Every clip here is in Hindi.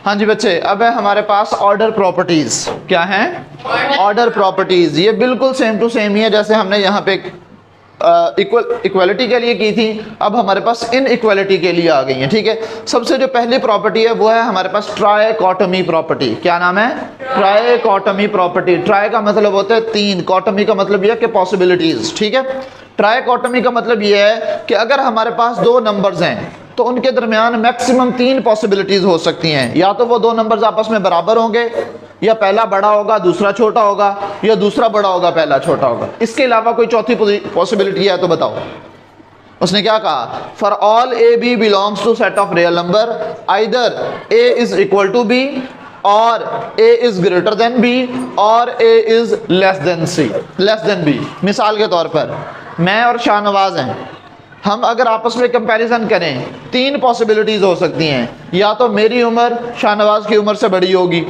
हाँ जी बच्चे, अब है हमारे पास ऑर्डर प्रॉपर्टीज। क्या है? Order properties. ये बिल्कुल सेम टू सेम ही है जैसे हमने यहाँ पे इक्वालिटी के लिए की थी, अब हमारे पास इन इक्वालिटी के लिए आ गई है। ठीक है, सबसे जो पहली प्रॉपर्टी है वो है हमारे पास ट्राइकोटोमी प्रॉपर्टी। क्या नाम है? Trichotomy property. ट्राई का मतलब होता है तीन, कॉटोमी का मतलब यह है कि पॉसिबिलिटीज। ठीक है, ट्राइकोटोमी का मतलब यह है कि अगर हमारे पास दो नंबर्स हैं तो उनके दरमियान मैक्सिमम तीन पॉसिबिलिटीज हो सकती हैं। या तो वो दो नंबर्स आपस में बराबर होंगे, या पहला बड़ा होगा दूसरा छोटा होगा, या दूसरा बड़ा होगा पहला छोटा होगा। इसके अलावा कोई चौथी पॉसिबिलिटी है तो बताओ। उसने क्या कहा? For all A B belongs to set of real number either A is equal to B और a is greater than b और a is less than b। मिसाल के तौर पर मैं और शाहनवाज हैं, हम अगर आपस में कंपैरिजन करें तीन पॉसिबिलिटीज हो सकती हैं। या तो मेरी उम्र शाहनवाज की उम्र से बड़ी होगी,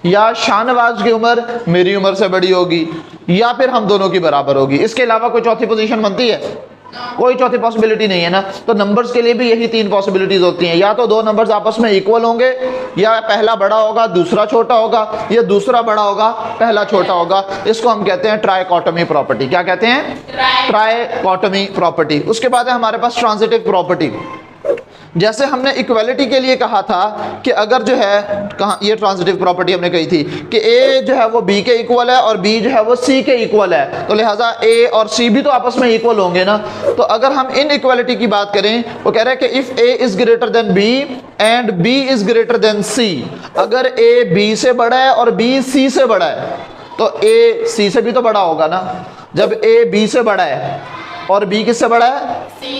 या शाहनवाज की उम्र मेरी उम्र से बड़ी होगी, या फिर हम दोनों की बराबर होगी। इसके अलावा कोई चौथी पोजीशन बनती है? कोई चौथी पॉसिबिलिटी नहीं है ना। तो नंबर्स के लिए भी यही तीन पॉसिबिलिटीज होती हैं। या तो दो नंबर्स आपस में इक्वल होंगे, या पहला बड़ा होगा दूसरा छोटा होगा, या दूसरा बड़ा होगा पहला छोटा होगा। इसको हम कहते हैं ट्राइकोटोमी प्रॉपर्टी। क्या कहते हैं? Trichotomy property. उसके बाद है हमारे पास ट्रांजिटिव प्रॉपर्टी। जैसे हमने इक्वालिटी के लिए कहा था कि अगर जो है कहाँ ये ट्रांजिटिव प्रॉपर्टी हमने कही थी कि ए जो है वो बी के इक्वल है और बी जो है वो सी के इक्वल है, तो लिहाजा ए और सी भी तो आपस में इक्वल होंगे ना। तो अगर हम इन इक्वालिटी की बात करें, वो कह रहे हैं कि if A is greater than B and B is greater than C, अगर ए बी से बड़ा है और बी सी से बड़ा है तो ए सी से भी तो बड़ा होगा ना। जब ए बी से बड़ा है और बी किससे बड़ा है?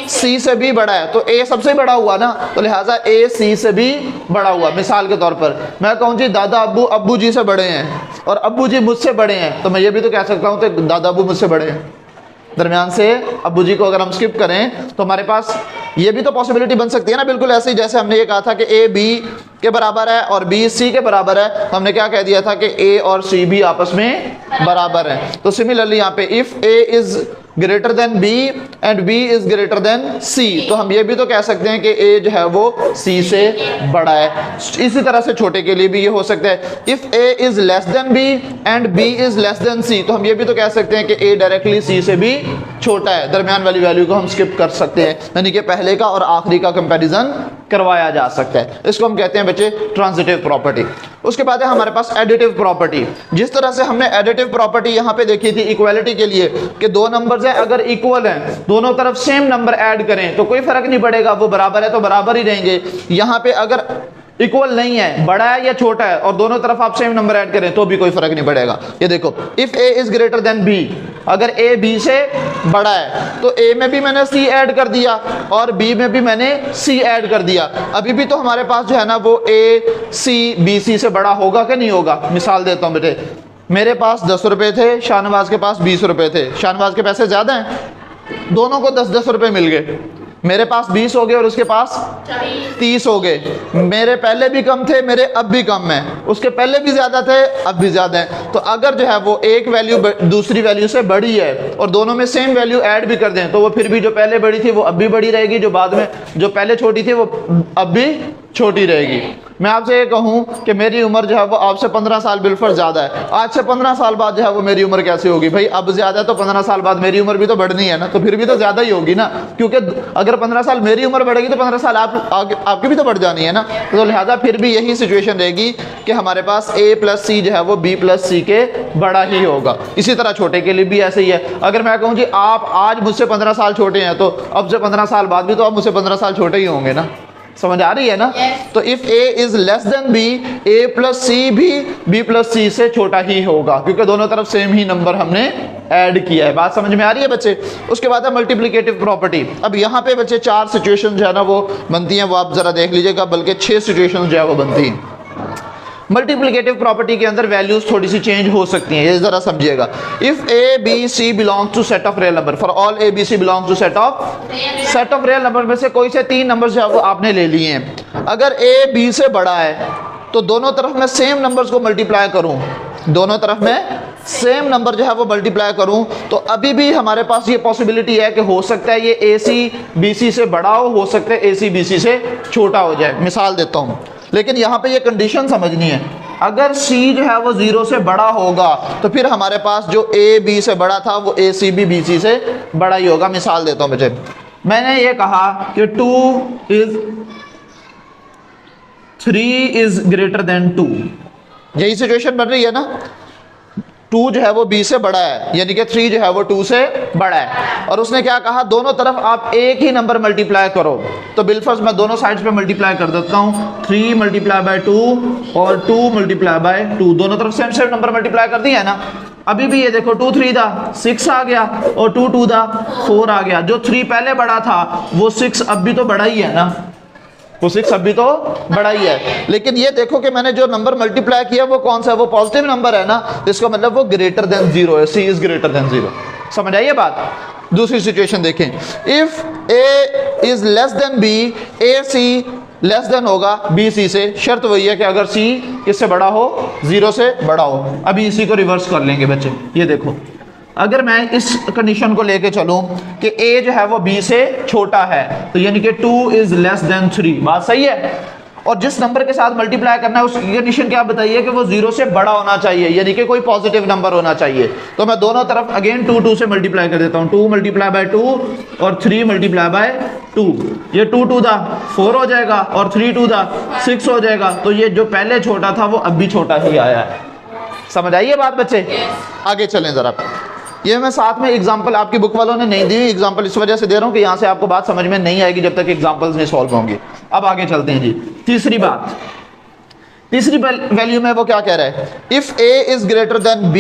सी से भी बड़ा है, तो ए सबसे बड़ा हुआ ना, तो लिहाजा ए सी से भी बड़ा हुआ। मिसाल के तौर पर मैं कहूँ जी दादा अब्बू जी से बड़े हैं और अब्बू जी मुझसे बड़े हैं, तो मैं ये भी तो कह सकता हूँ कि दादा अब्बू मुझसे बड़े हैं। दरमियान से अब्बू जी को अगर हम स्किप करें तो हमारे पास ये भी तो पॉसिबिलिटी बन सकती है ना। बिल्कुल ऐसे ही जैसे हमने ये कहा था कि ए बी के बराबर है और बी सी के बराबर है, तो हमने क्या कह दिया था कि ए और सी भी आपस में बराबर है। तो सिमिलरली यहाँ पे if A is greater than B and B is greater than C, तो हम ये भी तो कह सकते हैं कि ए जो है वो सी से बड़ा है। इसी तरह से छोटे के लिए भी ये हो सकता है, if A is less than B and B is less than C, तो हम ये भी तो कह सकते हैं कि ए डायरेक्टली सी से भी छोटा है। दरमियान वाली वैल्यू को हम स्किप कर सकते हैं, यानी कि पहले का और आखिरी का कंपैरिजन करवाया जा सकता है। इसको हम कहते हैं बच्चे ट्रांजिटिव प्रॉपर्टी। उसके बाद है हमारे पास एडिटिव प्रॉपर्टी। जिस तरह से हमने एडिटिव प्रॉपर्टी यहाँ पे देखी थी इक्वालिटी के लिए कि दो नंबर्स हैं, अगर इक्वल हैं, दोनों तरफ सेम नंबर ऐड करें तो कोई फर्क नहीं पड़ेगा, वो बराबर है तो बराबर ही रहेंगे। यहाँ पे अगर इक्वल नहीं है, बड़ा है या छोटा है, और दोनों तरफ आप सेम नंबर ऐड करें तो भी कोई फर्क नहीं पड़ेगा। ये देखो, if A is greater than B, अगर ए बी से बड़ा है तो ए में भी मैंने सी ऐड कर दिया और बी में भी मैंने सी ऐड कर दिया। अभी भी तो हमारे पास जो है ना वो ए सी बी सी से बड़ा होगा कि नहीं होगा। मिसाल देता हूँ बेटे, मेरे पास 10 रुपए थे, शाहनवाज के पास 20 रुपए थे। शाहनवाज के पैसे ज्यादा हैं, दोनों को 10-10 रुपए मिल गए। मेरे पास 20 हो गए और उसके पास 30 हो गए। मेरे पहले भी कम थे, मेरे अब भी कम है, उसके पहले भी ज्यादा थे, अब भी ज्यादा है। तो अगर जो है वो एक वैल्यू दूसरी वैल्यू से बड़ी है और दोनों में सेम वैल्यू ऐड भी कर दें तो वो फिर भी जो पहले बड़ी थी वो अब भी बड़ी रहेगी, जो बाद में जो पहले छोटी थी वो अब भी छोटी रहेगी। मैं आपसे ये कहूँ कि मेरी उम्र जो है वो आपसे 15 साल बिल्कुल ज़्यादा है, आज से 15 साल बाद जो है वो मेरी उम्र कैसे होगी? भाई अब ज़्यादा है तो 15 साल बाद मेरी उम्र भी तो बढ़नी है ना, तो फिर भी तो ज़्यादा ही होगी ना, क्योंकि अगर 15 साल मेरी उम्र बढ़ेगी तो 15 साल आपकी भी तो बढ़ जानी है ना। तो लिहाजा फिर भी यही सिचुएशन रहेगी कि हमारे पास ए प्लस सी जो है वो बी प्लस सी के बड़ा ही होगा। इसी तरह छोटे के लिए भी ऐसे ही है। अगर मैं कहूँ जी आप आज मुझसे 15 साल छोटे हैं तो अब से 15 साल बाद भी तो आप मुझसे 15 साल छोटे ही होंगे ना। समझ आ रही है ना? तो if A is less than B, A plus C भी बी प्लस सी से छोटा ही होगा, क्योंकि दोनों तरफ सेम ही नंबर हमने ऐड किया है। बात समझ में आ रही है बच्चे? उसके बाद है मल्टीप्लिकेटिव प्रॉपर्टी। अब यहाँ पे बच्चे 4 सिचुएशन जो है ना वो बनती हैं, वो आप जरा देख लीजिएगा, बल्कि 6 सिचुएशन जो है वो बनती हैं। मल्टीप्लिकेटिव प्रॉपर्टी के अंदर वैल्यूज थोड़ी सी चेंज हो सकती हैं, ये जरा समझिएगा। If A B C belongs to set of real number, for all A B C belongs to set of real number में से कोई से 3 नंबर जो है वो आपने ले लिए हैं। अगर ए बी से बड़ा है तो दोनों तरफ मैं सेम नंबर्स को मल्टीप्लाई करूं, दोनों तरफ में सेम नंबर जो है वो मल्टीप्लाई करूं, तो अभी भी हमारे पास ये पॉसिबिलिटी है कि हो सकता है ये ए सी बी सी से बड़ा हो सकता है ए सी बी सी से छोटा हो जाए। मिसाल देता हूं, लेकिन यहाँ पे ये कंडीशन समझनी है, अगर C जो है वो 0 से बड़ा होगा तो फिर हमारे पास जो A B से बड़ा था वो AC भी BC से बड़ा ही होगा। मिसाल देता हूँ बच्चे, मैंने ये कहा कि 3 इज ग्रेटर देन 2, यही सिचुएशन बन रही है ना। 2 जो है वो B से बड़ा है, यानी कि 3 जो है वो 2 से बड़ा है। और उसने क्या कहा, दोनों तरफ आप एक ही नंबर मल्टीप्लाई करो। तो बिलफर्ज मैं दोनों साइड्स पे मल्टीप्लाई कर देता हूँ, 3 मल्टीप्लाई बाय 2 और 2 मल्टीप्लाई बाय 2, दोनों तरफ सेम सेम नंबर मल्टीप्लाई कर दिया है ना। अभी भी ये देखो 2 3 दा 6 आ गया और 2 2 दा 4 आ गया। जो 3 पहले बड़ा था वो 6 अब भी तो बड़ा ही है ना, वो 6 अभी तो बड़ा ही है। लेकिन ये देखो कि मैंने जो नंबर मल्टीप्लाई किया वो कौन सा है, वो पॉजिटिव नंबर है ना, इसका मतलब वो ग्रेटर देन 0 है, C इज ग्रेटर देन 0। समझ आई ये बात। दूसरी सिचुएशन देखें, if A is less than B, AC less than होगा BC से। शर्त वही है कि अगर C किससे बड़ा हो, 0 से बड़ा हो। अभी इसी को रिवर्स कर लेंगे बच्चे। ये देखो, अगर मैं इस कंडीशन को लेके चलूं कि A जो है वो B से छोटा है, तो यानी कि 2 इज लेस देन 3, बात सही है। और जिस नंबर के साथ मल्टीप्लाई करना है उसकी कंडीशन क्या बताइए कि वो 0 से बड़ा होना चाहिए, यानी कि कोई पॉजिटिव नंबर होना चाहिए। तो मैं दोनों तरफ अगेन 2 2 से मल्टीप्लाई कर देता हूँ, 2 मल्टीप्लाई बाय 2 और 3 मल्टीप्लाई बाय 2। ये 2 2 दा 4 हो जाएगा और 3 2 दा 6 हो जाएगा। तो ये जो पहले छोटा था वो अब भी छोटा ही आया है। समझ आइए बात बच्चे। आगे चलें जरा। ये मैं साथ में एग्जांपल आपकी बुक वालों ने नहीं दी हुई, एग्जांपल इस वजह से दे रहा हूँ कि यहाँ से आपको बात समझ में नहीं आएगी जब तक एग्जांपल्स नहीं सॉल्व होंगे। अब आगे चलते हैं जी। तीसरी बात, तीसरी वैल्यू में वो क्या कह रहा है, if A is greater than B,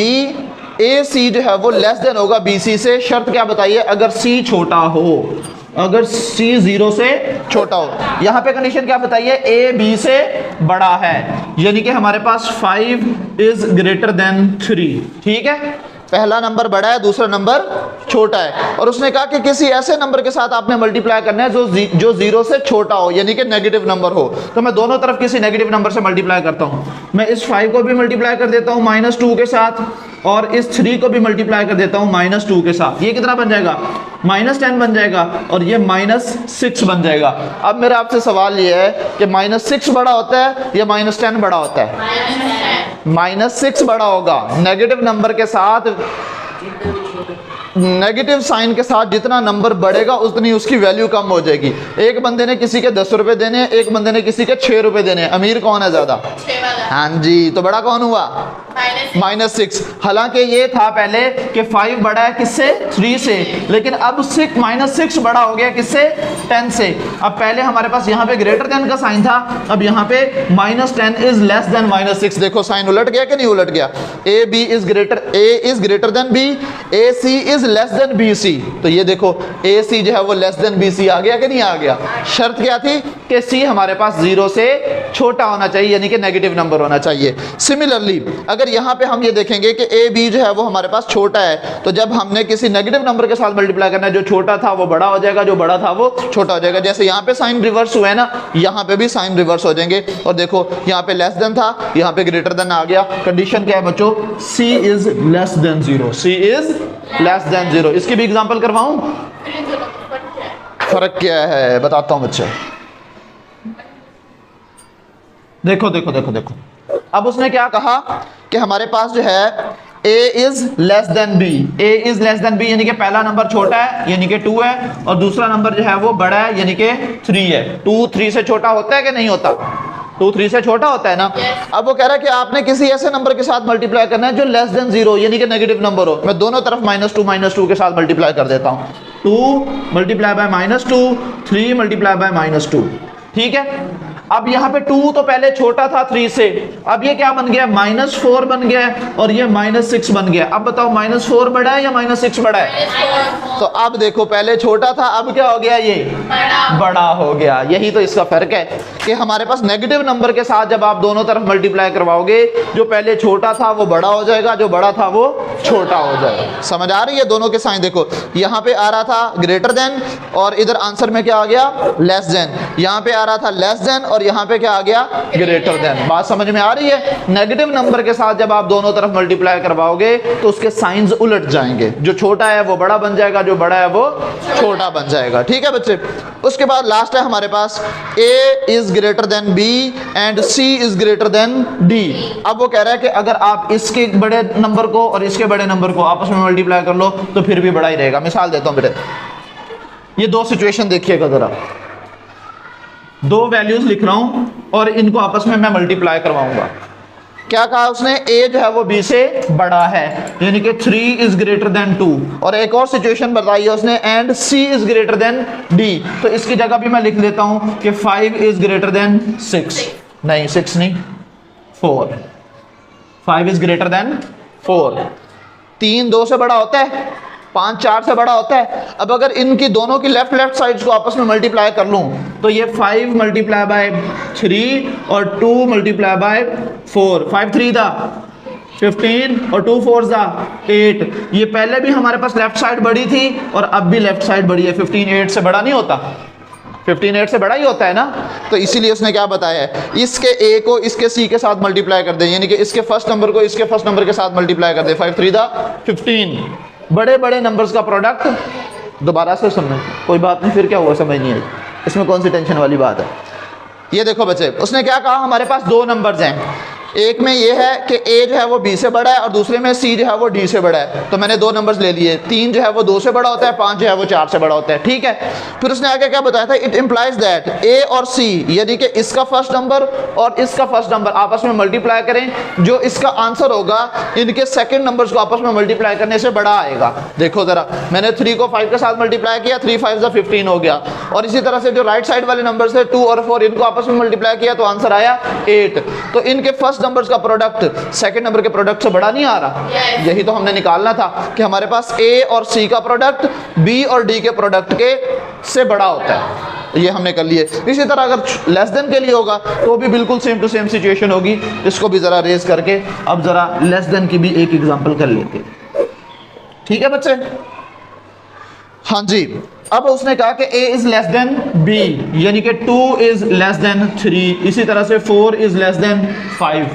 AC जो है वो लेस देन होगा BC से। शर्त क्या बताइए, अगर C छोटा हो, अगर C 0 से छोटा हो। यहाँ पे कंडीशन क्या बताइए, A B से बड़ा है, यानी कि हमारे पास 5 इज ग्रेटर देन 3। ठीक है, पहला नंबर बड़ा है, दूसरा नंबर छोटा है। और उसने कहा कि किसी ऐसे नंबर के साथ आपने मल्टीप्लाई करना है जो 0 से छोटा हो, यानी कि नेगेटिव नंबर हो। तो मैं दोनों तरफ किसी नेगेटिव नंबर से मल्टीप्लाई करता हूं। मैं इस 5 को भी मल्टीप्लाई कर देता हूं -2 के साथ, और इस 3 को भी मल्टीप्लाई कर देता हूं -2 के साथ। ये कितना बन जाएगा, -10 बन जाएगा, और ये -6 बन जाएगा। अब मेरा आपसे सवाल ये है कि -6 बड़ा होता है या -10 बड़ा होता है? -6 बड़ा होगा। नेगेटिव नंबर के साथ, नेगेटिव साइन के साथ जितना नंबर बढ़ेगा उतनी उसकी वैल्यू कम हो जाएगी। एक बंदे ने किसी के 10 रुपए देने, एक बंदे ने किसी के 6 रुपए देने। अमीर कौन है ज्यादा? हाँ जी, तो बड़ा कौन हुआ? -6। हालांकि ये था पहले कि 5 बड़ा है किससे? 3 से, लेकिन अब -6 बड़ा हो गया किससे? 10 से। अब पहले हमारे पास यहाँ पे ग्रेटर देन का साइन था, अब यहाँ पे -10 इज लेस देन -6। देखो साइन उलट गया कि नहीं उलट गया? A is greater than B, AC is less then BC। तो ये देखो AC जो है वो लेस देन BC आ गया कि नहीं आ गया? शर्त क्या थी कि C हमारे पास 0 से छोटा होना चाहिए, यानी कि नेगेटिव नंबर होना चाहिए। सिमिलरली अगर यहाँ पे हम ये देखेंगे कि A B जो है वो हमारे पास छोटा है, तो जब हमने किसी नेगेटिव नंबर के साथ मल्टीप्लाई करना है, जो छोटा था वो बड़ा हो जाएगा, जो बड़ा था वो छोटा हो जाएगा। जैसे यहाँ पे साइन रिवर्स हुआ है ना, यहाँ पे भी साइन रिवर्स हो जाएंगे। और देखो यहाँ पे लेस देन था, यहाँ पे ग्रेटर देन आ गया। कंडीशन क्या है बच्चों? C is less then 0, C is less then 0। इसकी भी एग्जांपल करवाऊं? फर्क क्या है बताता हूं बच्चे। देखो देखो देखो देखो, अब उसने क्या कहा कि हमारे पास जो है A is less than B, A is less than B यानी कि पहला नंबर छोटा है यानी कि 2 है, और दूसरा नंबर जो है वो बड़ा है यानी कि 3 है। 2 3 से छोटा होता है कि नहीं होता? 2 3 से छोटा होता है ना। अब वो कह रहा है कि आपने किसी ऐसे नंबर के साथ मल्टीप्लाई करना है जो लेस देन 0 यानी कि नेगेटिव नंबर हो। मैं दोनों तरफ -2 के साथ मल्टीप्लाई कर देता हूं। 2 मल्टीप्लाई बाय -2, 3 मल्टीप्लाई बाय -2। ठीक है, अब यहाँ पे 2 तो पहले छोटा था 3 से, अब ये क्या बन गया? -4 बन गया, और ये -6 बन गया। अब बताओ -4 बड़ा है या -6 बड़ा है? तो अब देखो पहले छोटा था, अब क्या हो गया? ये बड़ा हो गया। यही तो इसका फर्क है कि हमारे पास नेगेटिव नंबर के साथ जब आप दोनों तरफ मल्टीप्लाई करवाओगे, जो पहले छोटा था वो बड़ा हो जाएगा, जो बड़ा था वो छोटा हो जाएगा। समझ आ रही है? दोनों के साइन देखो, यहाँ पे आ रहा था ग्रेटर देन, और इधर आंसर में क्या आ गया? Less than. यहाँ पे आ रहा था लेस देन, और और यहाँ पे क्या आ गया, ग्रेटर देन। बात समझ में आ रही है? नेगेटिव नंबर के साथ जब आप दोनों तरफ मल्टीप्लाई करवाओगे तो उसके साइंस उलट जाएंगे, जो छोटा है वो बड़ा बन जाएगा, जो बड़ा है वो छोटा बन जाएगा। ठीक है बच्चे। उसके बाद लास्ट है हमारे पास a is greater than b and c is greater then d। अब वो कह रहा है कि अगर आप इसके बड़े नंबर को और इसके बड़े नंबर को आपस में मल्टीप्लाई कर लो तो फिर भी बड़ा ही रहेगा। मिसाल देता हूं बेटे, ये दो सिचुएशन देखिएगा जरा, दो वैल्यूज लिख रहा हूं और इनको आपस में मैं मल्टीप्लाई करवाऊंगा। क्या कहा उसने, a जो है वो b से बड़ा है, यानी कि 3 इज ग्रेटर देन 2। और एक और सिचुएशन बताई है उसने, and c is greater then d। तो इसकी जगह भी मैं लिख लेता हूं कि 5 इज ग्रेटर देन 6, नहीं 6 नहीं 4, 5 इज ग्रेटर देन 4। 3 2 से बड़ा होता है, 5 4 से बड़ा होता है। अब अगर इनकी दोनों की लेफ्ट साइड्स को आपस में मल्टीप्लाई कर लूं तो ये 5 मल्टीप्लाई बाय 3 और 2 मल्टीप्लाई बाय 4, 5 3 दा 15 और 2 4 दा 8। ये पहले भी हमारे पास लेफ्ट साइड बड़ी थी और अब भी लेफ्ट साइड बड़ी है। 15 8 से बड़ा नहीं होता, 15 8 से बड़ा ही होता है ना। तो इसीलिए उसने क्या बताया है, इसके a को इसके c के साथ मल्टीप्लाई कर दें, यानी कि इसके फर्स्ट नंबर को इसके फर्स्ट नंबर के साथ मल्टीप्लाई कर दें। 5 3 दा 15। बड़े बड़े नंबर्स का प्रोडक्ट। दोबारा से सुनना, कोई बात नहीं, फिर क्या हुआ समझ नहीं आई, इसमें कौन सी टेंशन वाली बात है। ये देखो बच्चे, उसने क्या कहा, हमारे पास दो नंबर्स हैं, एक में ये है कि a जो है वो b से बड़ा है और दूसरे में c जो है वो d से बड़ा है। तो मैंने दो नंबर्स ले लिए, 3 जो है वो 2 से बड़ा होता है, 5 जो है वो 4 से बड़ा होता है। ठीक है। फिर उसने आगे क्या बताया था, इट इम्प्लाइज दैट a और c, यानी कि इसका फर्स्ट नंबर और इसका फर्स्ट नंबर आपस में मल्टीप्लाई करें, जो इसका आंसर होगा इनके सेकंड नंबर्स को आपस में मल्टीप्लाई करने से बड़ा आएगा। देखो जरा, मैंने 3 को 5 के साथ मल्टीप्लाई किया, 3 5 15 हो गया। और इसी तरह से जो राइट साइड वाले नंबर है 2 और 4, इनको आपस में मल्टीप्लाई किया तो आंसर आया 8। तो इनके फर्स्ट नंबर्स का प्रोडक्ट सेकंड नंबर के प्रोडक्ट से बड़ा नहीं आ रहा। यही तो हमने निकालना था कि हमारे पास a और c का प्रोडक्ट b और d के प्रोडक्ट के से बड़ा होता है। ये हमने कर लिए। इसी तरह अगर लेस देन के लिए होगा तो भी बिल्कुल सेम टू सेम सिचुएशन होगी। इसको भी जरा रेज करके अब जरा लेस देन की भी एक एग्जांपल कर लेते हैं। ठीक है बच्चे? हाँ जी। अब उसने कहा कि a is less than b, यानी कि 2 इज लेस देन 3, इसी तरह से 4 इज लेस देन 5।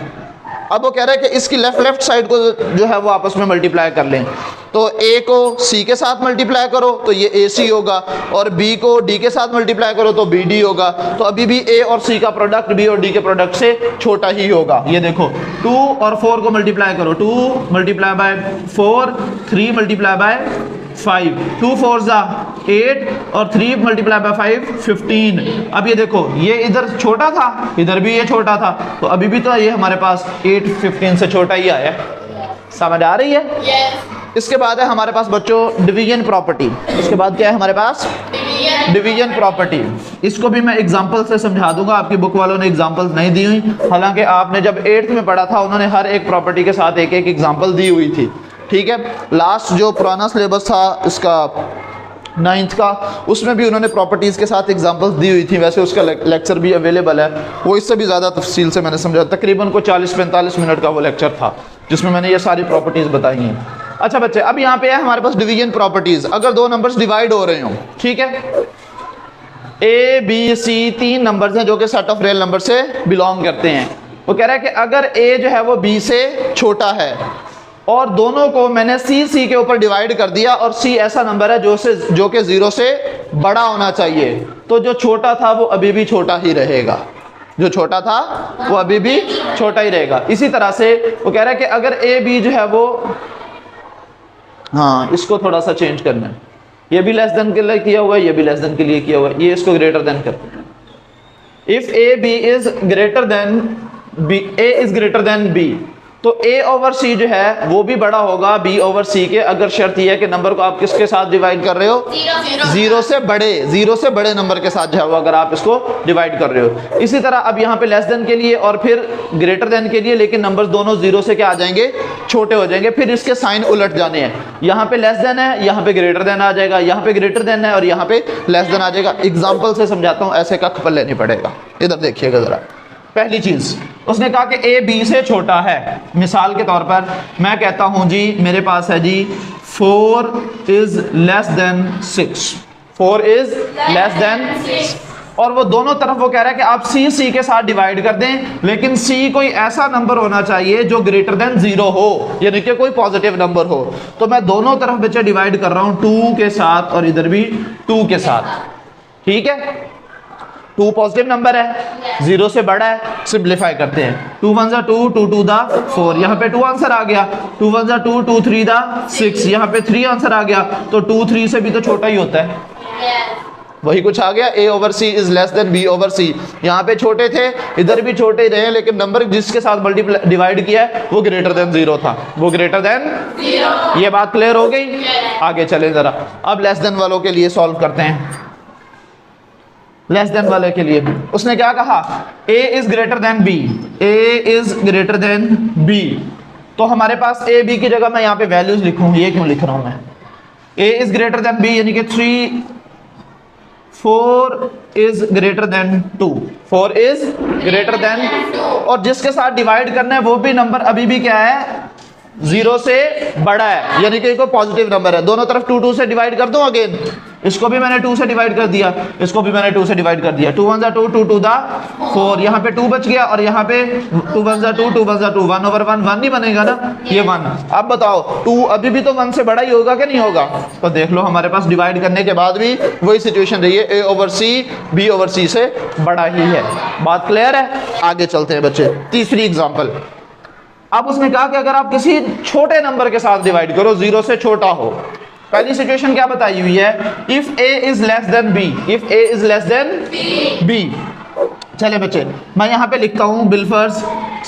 अब वो कह रहा है कि इसकी लेफ्ट साइड को जो है वो आपस में मल्टीप्लाई कर लें। तो a को c के साथ मल्टीप्लाई करो तो ये ac होगा, और b को d के साथ मल्टीप्लाई करो तो bd होगा। तो अभी भी a और c का प्रोडक्ट b और d के प्रोडक्ट से छोटा ही होगा। ये देखो, 2 और 4 को मल्टीप्लाई करो, 2 मल्टीप्लाई बाय 4, 3 मल्टीप्लाई बाय 5, 2 4 जा 8 और 3 मल्टीप्लाई बाय 5 15। अब ये देखो, ये इधर छोटा था, इधर भी ये छोटा था, तो अभी भी तो ये हमारे पास 8 15 से छोटा ही आया। समझ आ रही है? yes. इसके बाद है हमारे पास बच्चों डिवीजन प्रॉपर्टी। इसके बाद क्या है हमारे पास? Division property. इसको भी मैं एग्जांपल से समझा दूंगा, आपकी बुक वालों ने एग्जांपल्स नहीं दी हुई, हालांकि आपने जब 8th में पढ़ा था उन्होंने हर एक प्रॉपर्टी के साथ एक एक एग्जांपल दी हुई थी। ठीक है। लास्ट जो पुराना सिलेबस था इसका 9th का, उसमें भी उन्होंने प्रॉपर्टीज़ के साथ एग्जांपल्स दी हुई थी। वैसे उसका लेक्चर भी अवेलेबल है, वो इससे भी ज़्यादा तफसील से मैंने समझा। तकरीबन को 40-45 मिनट का वो लेक्चर था जिसमें मैंने ये सारी प्रॉपर्टीज़ बताई हैं। अच्छा बच्चे, अब यहाँ पे है हमारे पास डिवीजन प्रॉपर्टीज़। अगर दो नंबर्स डिवाइड हो रहे हों, ठीक है, a b c 3 नंबर्स हैं जो कि सेट ऑफ रियल नंबर से बिलोंग करते हैं। वो कह रहा है कि अगर a जो है वो b से छोटा है और दोनों को मैंने c के ऊपर डिवाइड कर दिया, और c ऐसा नंबर है जो कि 0 से बड़ा होना चाहिए, तो जो छोटा था वो अभी भी छोटा ही रहेगा। जो छोटा था वो अभी भी छोटा ही रहेगा। इसी तरह से वो कह रहा है कि अगर a b जो है वो, हाँ इसको थोड़ा सा चेंज करना है, ये भी लेस देन के लिए किया हुआ है, ये भी लेस देन के लिए किया हुआ है, ये इसको ग्रेटर देन करते हैं। If a b is greater than b, a is greater than b, तो a ओवर c जो है वो भी बड़ा होगा b ओवर c के, अगर शर्त यह है कि नंबर को आप किसके साथ डिवाइड कर रहे हो? 0 से बड़े नंबर के साथ जो है वो अगर आप इसको डिवाइड कर रहे हो। इसी तरह अब यहाँ पे लेस देन के लिए और फिर ग्रेटर देन के लिए, लेकिन नंबर्स दोनों 0 से क्या आ जाएंगे? छोटे हो जाएंगे। फिर इसके साइन उलट जाने हैं, यहाँ पे लेस देन है, यहाँ पे ग्रेटर देन आ जाएगा, यहाँ पे ग्रेटर देन है और यहाँ पे लेस देन आ जाएगा। एग्जाम्पल से समझाता हूँ, ऐसे कख पल्ले नहीं पड़ेगा। इधर देखिएगा जरा। पहली चीज उसने कहा कि a b से छोटा है। मिसाल के तौर पर मैं कहता हूं जी, मेरे पास है जी 4 is less then 6, 4 is less then और वो दोनों तरफ वो कह रहा है कि आप सी के साथ डिवाइड कर दें, लेकिन सी कोई ऐसा नंबर होना चाहिए जो ग्रेटर देन 0 हो, यानी कि कोई पॉजिटिव नंबर हो। तो मैं दोनों तरफ बच्चे डिवाइड कर रहा हूं 2 के साथ और इधर भी 2 के साथ, ठीक है। 2 पॉजिटिव नंबर है, 0 से बड़ा है, सिंप्लीफाई करते हैं। 2 1 जा 2, 2 2 दा 4, यहाँ पे 2 आंसर आ गया। 2 1 जा 2, 2 3 दा 6, यहाँ पे 3 आंसर आ गया। तो 2 3 से भी तो छोटा ही होता है, वही कुछ आ गया। a over c is less than b over c। यहाँ पे छोटे थे, इधर भी छोटे ही रहे, लेकिन नंबर जिसके साथ मल्टीप्लाई डिवाइड किया है वो ग्रेटर देन 0 था, वो ग्रेटर देन 0। ये बात क्लियर हो गई। आगे चले जरा, अब लेस देन वालों के लिए सॉल्व करते हैं। लेस देन वाले के लिए उसने क्या कहा, a is greater than b, a is greater than b। तो हमारे पास a b की जगह मैं यहाँ पे वैल्यूज लिखूं, ये क्यों लिख रहा हूं मैं, a is greater than b यानी कि 4 is greater then 2, 4 is greater then, और जिसके साथ डिवाइड करना है वो भी नंबर अभी भी क्या है, 0 से बड़ा है, यानी कि कोई पॉजिटिव नंबर है। दोनों तरफ 2 2 से डिवाइड कर दूं अगेन, इसको भी मैंने 2 से डिवाइड कर दिया, इसको भी मैंने 2 से डिवाइड कर दिया। 2 1 जा 2, 2 2 दा 4, यहाँ पे 2 बच गया, और यहाँ पे 2 1 जा 2, 2 1 जा 2, 1 ओवर 1, 1 नहीं बनेगा ना, ये 1। अब बताओ 2 अभी भी तो 1 से बड़ा ही होगा कि नहीं होगा? तो देख लो हमारे पास डिवाइड करने के बाद भी वही सिचुएशन रही है, a over c b over c से बड़ा ही है। बात क्लियर है? आगे चलते हैं बच्चे, तीसरी एग्जाम्पल। अब उसने कहा कि अगर आप किसी छोटे नंबर के साथ डिवाइड करो, 0 से छोटा हो। पहली सिचुएशन क्या बताई हुई है, if a is less than b, if a is less than b। चले बच्चे, मैं यहां पे लिखता हूं बिलफर्स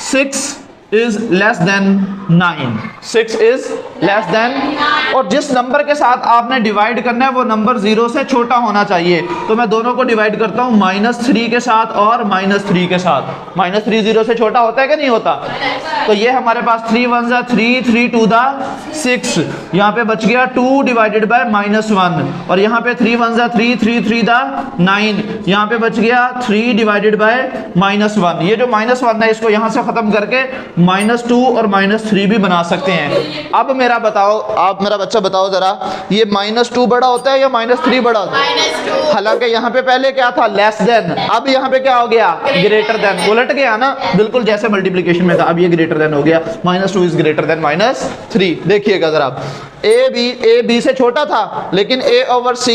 6 is less then 9, 6 is less then, और जिस नंबर के साथ आपने डिवाइड करना है वो नंबर 0 से छोटा होना चाहिए। तो मैं दोनों को डिवाइड करता हूं -3 के साथ और -3 के साथ। -3 0 से छोटा होता है कि नहीं होता? तो ये हमारे पास 3 1 जा 3, 3 2 दा 6, यहाँ पे बच गया 2 डिवाइडेड बाय -1, और यहाँ पे 3 1 जा 3, 3 3 दा 9, यहाँ पे बच गया 3 डिवाइडेड बाय -1। ये जो -1 है इसको यहाँ से खत्म करके -2 और -3 भी बना सकते हैं। अब मेरा बताओ, आप मेरा बच्चा बताओ जरा, ये -2 बड़ा होता है या -3 बड़ा होता है? हालांकि यहाँ पे पहले क्या था, लेस देन, अब यहाँ पे क्या हो गया, ग्रेटर देन। उलट गया ना, बिल्कुल जैसे मल्टीप्लिकेशन में था, अब ये ग्रेटर देन हो गया, -2 इज ग्रेटर देन -3। देखिएगा जरा, a b से छोटा था, लेकिन a ओवर c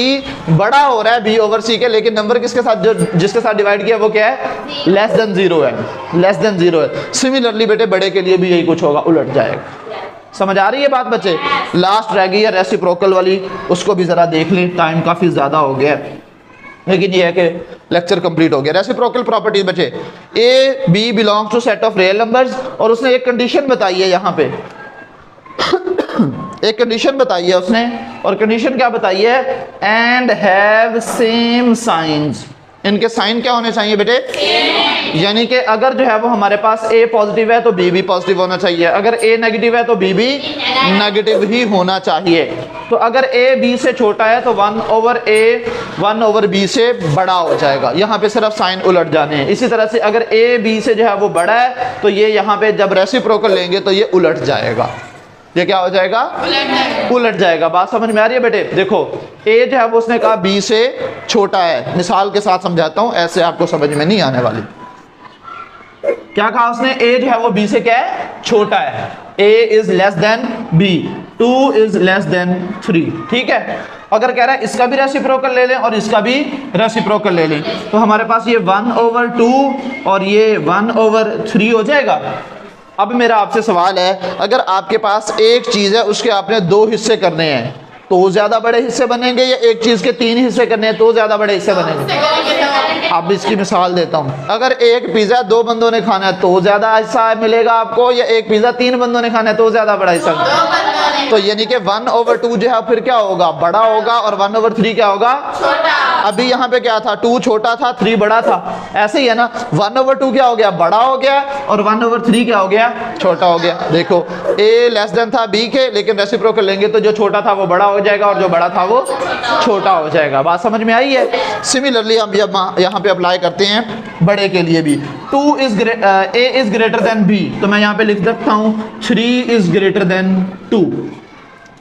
बड़ा हो रहा है b ओवर c के, लेकिन नंबर किसके साथ, जो जिसके साथ डिवाइड किया वो क्या है, लेस देन 0 है, लेस देन 0 है। सिमिलरली बेटे बड़े के लिए भी यही कुछ होगा, उलट जाएगा। समझ आ रही है बात बच्चे? लास्ट रह गई है रेसिप्रोकल वाली, उसको भी जरा देख लें, टाइम काफी ज्यादा हो गया, लेकिन ये है कि लेक्चर कंप्लीट हो गया। रेसिप्रोकल प्रॉपर्टी बच्चे, a b belongs to set of real numbers, और उसने एक कंडीशन बताई है यहाँ पे एक कंडीशन बताई है उसने, और कंडीशन क्या बताई है, एंड हैव सेम साइंस। इनके साइन क्या होने चाहिए बेटे, यानी कि अगर जो है वो हमारे पास a पॉजिटिव है तो b भी पॉजिटिव होना चाहिए, अगर a नेगेटिव है तो b भी नेगेटिव ही होना चाहिए। तो अगर a b से छोटा है तो 1 ओवर a 1 ओवर b से बड़ा हो जाएगा। यहाँ पे सिर्फ साइन उलट जाने हैं। इसी तरह से अगर a b से जो है वो बड़ा है तो ये यहाँ पे जब रेसिप्रोकल लेंगे तो ये उलट जाएगा। ये क्या हो जाएगा, उलट जाएगा। बात समझ में आ रही है बेटे? देखो a जो है वो उसने कहा b से छोटा है, मिसाल के साथ समझाता हूं, ऐसे आपको समझ में नहीं आने वाली। क्या कहा उसने, a जो है वो b से क्या है, छोटा है, a is less than b, 2 is less then 3, ठीक है। अगर कह रहा है इसका भी रेसिप्रोकल ले लें और इसका भी रेसिप्रोकल ले लें, तो हमारे पास ये 1 ओवर 2 और ये 1 ओवर 3 हो जाएगा। अब मेरा आपसे सवाल है, अगर आपके पास एक चीज है उसके आपने 2 हिस्से करने हैं तो ज्यादा बड़े हिस्से बनेंगे, या एक चीज के 3 हिस्से करने हैं तो ज्यादा बड़े हिस्से बनेंगे? अब इसकी मिसाल देता हूं, अगर एक पिज्जा 2 बंदों ने खाना है तो ज्यादा हिस्सा मिलेगा आपको, या एक पिज्जा 3 बंदों ने खाना है तो ज्यादा बड़ा हिस्सा? तो यानी कि 1 ओवर 2 जो है फिर क्या होगा, बड़ा होगा, और 1 ओवर 3 क्या होगा, छोटा। अभी यहाँ पे क्या था, 2 छोटा था 3 बड़ा था, ऐसे ही है ना। 1 ओवर 2 क्या हो गया, बड़ा हो गया, और 1 ओवर 3 क्या हो गया, छोटा हो गया। देखो a लेस देन था b के, लेकिन रेसिप्रोकल लेंगे तो जो छोटा था वो बड़ा हो जाएगा और जो बड़ा था वो छोटा हो जाएगा। बात समझ में आई है? सिमिलरली हम यहाँ पे अप्लाई करते हैं बड़े के लिए भी। a is greater than b, तो मैं यहाँ पे लिख सकता हूँ 3 इज ग्रेटर देन 2,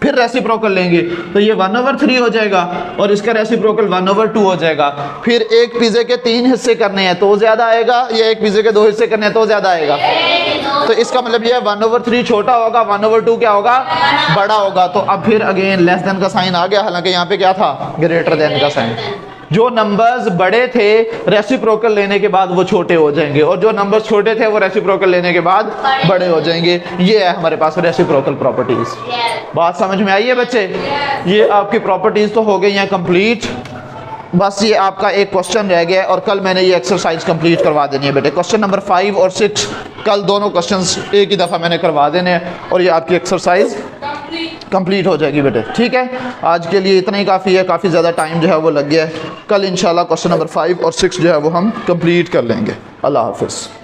फिर रेसिप्रोकल लेंगे तो ये 1/3 हो जाएगा और इसका रेसिप्रोकल 1/2 हो जाएगा। फिर एक पिज़्ज़े के 3 हिस्से करने हैं तो ज़्यादा आएगा, या एक पिज़्ज़े के 2 हिस्से करने हैं तो ज़्यादा आएगा। तो इसका मतलब ये 1/3 छोटा होगा, 1/2 क्या होगा, बड़ा होगा। तो अब फिर अगेन लेस देन का साइन आ गया, हालांकि यहाँ पे क्या था, ग्रेटर देन का साइन। जो नंबर्स बड़े थे रेसिप्रोकल लेने के बाद वो छोटे हो जाएंगे, और जो नंबर्स छोटे थे वो रेसिप्रोकल लेने के बाद बड़े हो जाएंगे। ये है हमारे पास रेसिप्रोकल प्रॉपर्टीज। बात समझ में आई है बच्चे? ये आपकी प्रॉपर्टीज तो हो गई हैं कंप्लीट। बस ये आपका एक क्वेश्चन रह गया है और कल मैंने ये एक्सरसाइज कंप्लीट करवा देनी है बेटे। क्वेश्चन नंबर 5 और 6 कल दोनों क्वेश्चंस एक ही दफ़ा मैंने करवा देने हैं और ये आपकी एक्सरसाइज कंप्लीट हो जाएगी बेटे। ठीक है, आज के लिए इतना ही काफ़ी है, काफ़ी ज़्यादा टाइम जो है वो लग गया है। कल इंशाल्लाह क्वेश्चन नंबर 5 और 6 जो है वो हम कंप्लीट कर लेंगे। अल्लाह हाफिज़।